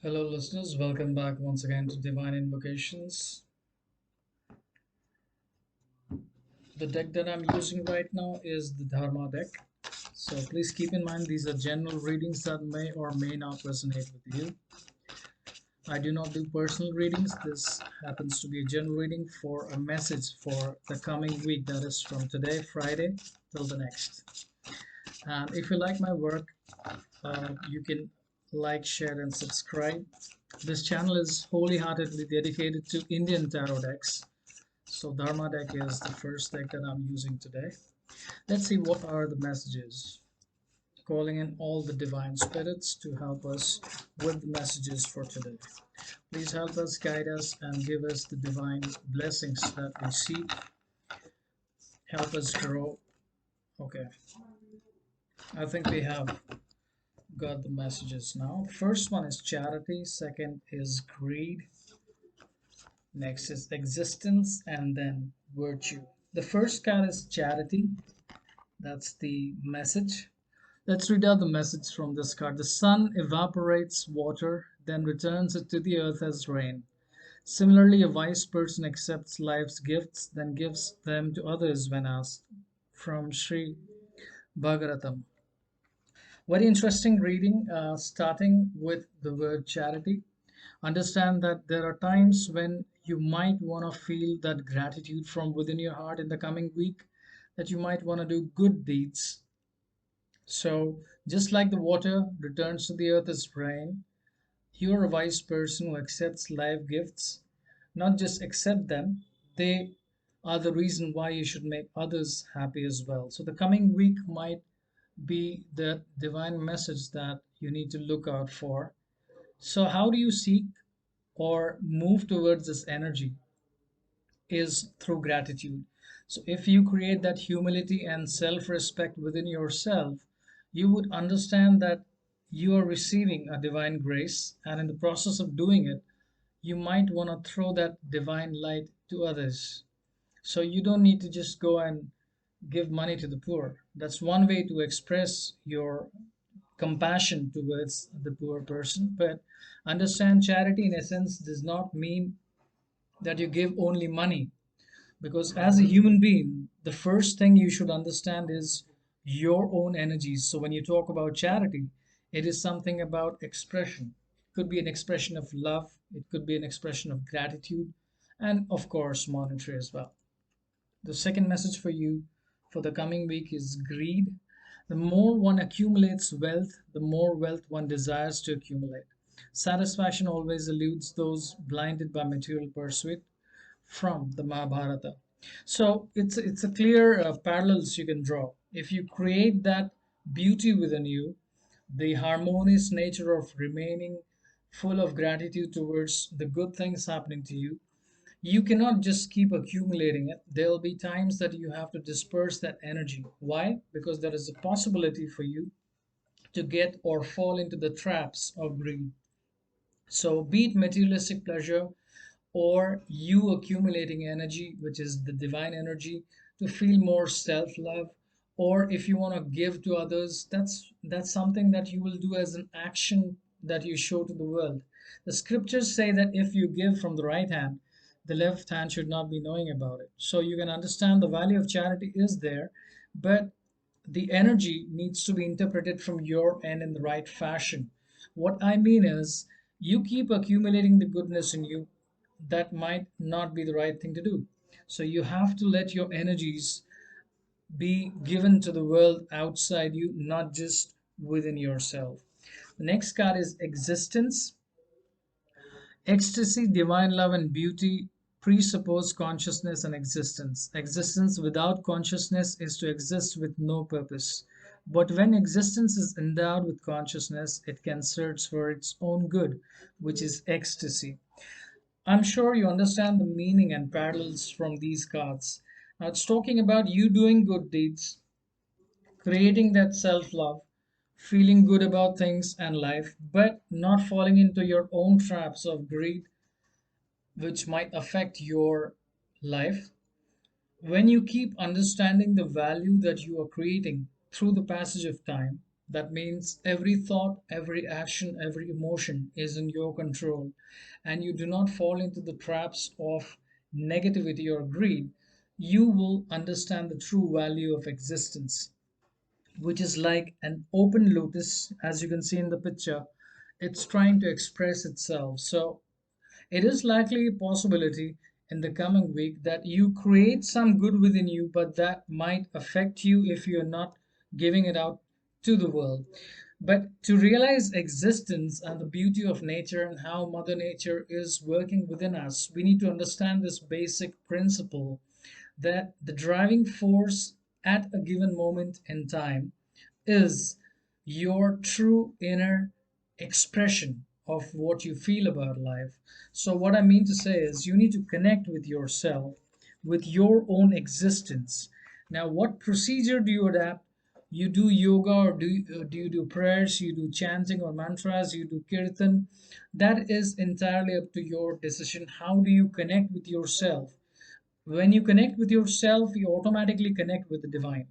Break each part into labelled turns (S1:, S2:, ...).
S1: Hello, listeners. Welcome back once again to Divine Invocations. The deck that I'm using right now is the Dharma deck. So please keep in mind these are general readings that may or may not resonate with you. I do not do personal readings. This happens to be a general reading for a message for the coming week, that is from today, Friday, till the next. And if you like my work, you can like, share, and subscribe. This channel is wholeheartedly dedicated to Indian tarot decks. So Dharma deck is the first deck that I'm using today. Let's see what are the messages. Calling in all the divine spirits to help us with the messages for today. Please help us, guide us, and give us the divine blessings that we seek. Help us grow. Okay, I think we have got the messages now. The first one is charity, second is greed, next is existence, and then virtue. The first card is charity. That's the message. Let's read out the message from this card. The sun evaporates water, then returns it to the earth as rain. Similarly, a wise person accepts life's gifts, then gives them to others when asked. From Sri Bhagaratam. Very interesting reading, starting with the word charity. Understand that there are times when you might want to feel that gratitude from within your heart in the coming week, that you might want to do good deeds. So, just like the water returns to the earth as rain, you are a wise person who accepts life gifts. Not just accept them, they are the reason why you should make others happy as well. So, the coming week might be the divine message that you need to look out for. So, how do you seek or move towards this energy? Is through gratitude. So, if you create that humility and self respect within yourself, you would understand that you are receiving a divine grace, and in the process of doing it, you might want to throw that divine light to others. So, you don't need to just go and give money to the poor. That's one way to express your compassion towards the poor person. But understand charity, in essence, does not mean that you give only money, because as a human being, the first thing you should understand is your own energies. So when you talk about charity, it is something about expression. It could be an expression of love, it could be an expression of gratitude, and of course, monetary as well. The second message for you for the coming week is greed. The more one accumulates wealth, the more wealth one desires to accumulate. Satisfaction always eludes those blinded by material pursuit, from the Mahabharata. So it's a clear parallels you can draw. If you create that beauty within you, the harmonious nature of remaining full of gratitude towards the good things happening to you, you cannot just keep accumulating it. There'll be times that you have to disperse that energy. Why? Because there is a possibility for you to get or fall into the traps of greed. So, be it materialistic pleasure or you accumulating energy, which is the divine energy, to feel more self love, or if you want to give to others, that's something that you will do as an action that you show to the world. The scriptures say that if you give from the right hand, the left hand should not be knowing about it. So you can understand the value of charity is there, but the energy needs to be interpreted from your end in the right fashion. What I mean is, you keep accumulating the goodness in you, that might not be the right thing to do. So you have to let your energies be given to the world outside you, not just within yourself. The next card is existence. Ecstasy, divine love, and beauty presuppose consciousness and existence. Existence without consciousness is to exist with no purpose. But when existence is endowed with consciousness, it can search for its own good, which is ecstasy. I'm sure you understand the meaning and parallels from these cards. Now, it's talking about you doing good deeds, creating that self love, feeling good about things and life, but not falling into your own traps of greed, which might affect your life. When you keep understanding the value that you are creating through the passage of time, That means every thought, every action, every emotion is in your control, and you do not fall into the traps of negativity or greed. You will understand the true value of existence, which is like an open lotus, as you can see in the picture. It's trying to express itself. So it is likely a possibility in the coming week that you create some good within you, but that might affect you if you're not giving it out to the world. But to realize existence and the beauty of nature and how Mother Nature is working within us, we need to understand this basic principle that the driving force at a given moment in time is your true inner expression of what you feel about life. So, what I mean to say is, you need to connect with yourself, with your own existence. Now, what procedure do you adapt? You do yoga, or do you do prayers, you do chanting or mantras, you do kirtan? That is entirely up to your decision. How do you connect with yourself? When you connect with yourself, you automatically connect with the divine.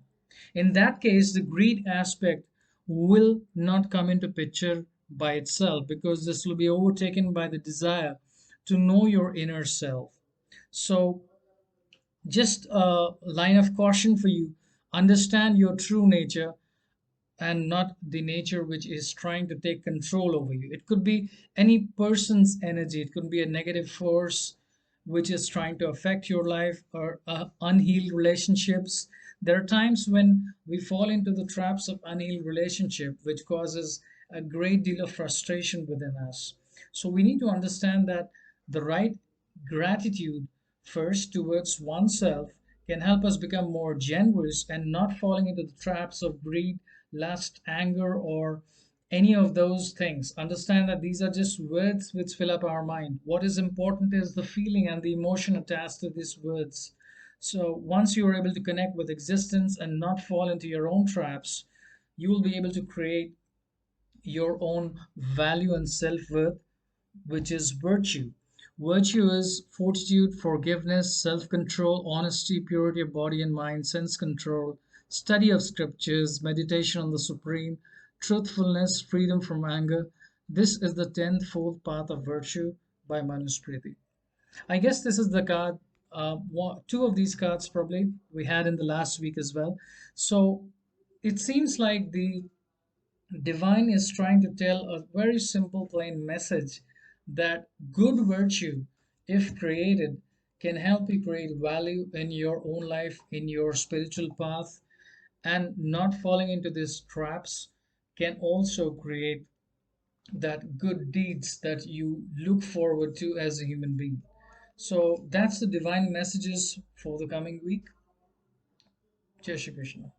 S1: In that case, the greed aspect will not come into picture by itself, because this will be overtaken by the desire to know your inner self. So, just a line of caution for you: understand your true nature and not the nature which is trying to take control over you. It could be any person's energy, it could be a negative force which is trying to affect your life, or unhealed relationships. There are times when we fall into the traps of unhealed relationship, which causes a great deal of frustration within us. So we need to understand that the right gratitude first towards oneself can help us become more generous and not falling into the traps of greed, lust, anger, or any of those things. Understand that these are just words which fill up our mind. What is important is the feeling and the emotion attached to these words. So once you are able to connect with existence and not fall into your own traps, you will be able to create your own value and self-worth, which is virtue. Virtue is fortitude, forgiveness, self control, honesty, purity of body and mind, sense control, study of scriptures, meditation on the supreme, truthfulness, freedom from anger. This is the tenfold path of virtue by Manusmriti. I guess this is the card, two of these cards probably we had in the last week as well. So it seems like the divine is trying to tell a very simple, plain message that good virtue, if created, can help you create value in your own life, in your spiritual path, and not falling into these traps can also create that good deeds that you look forward to as a human being. So that's the divine messages for the coming week. Jai Shri Krishna.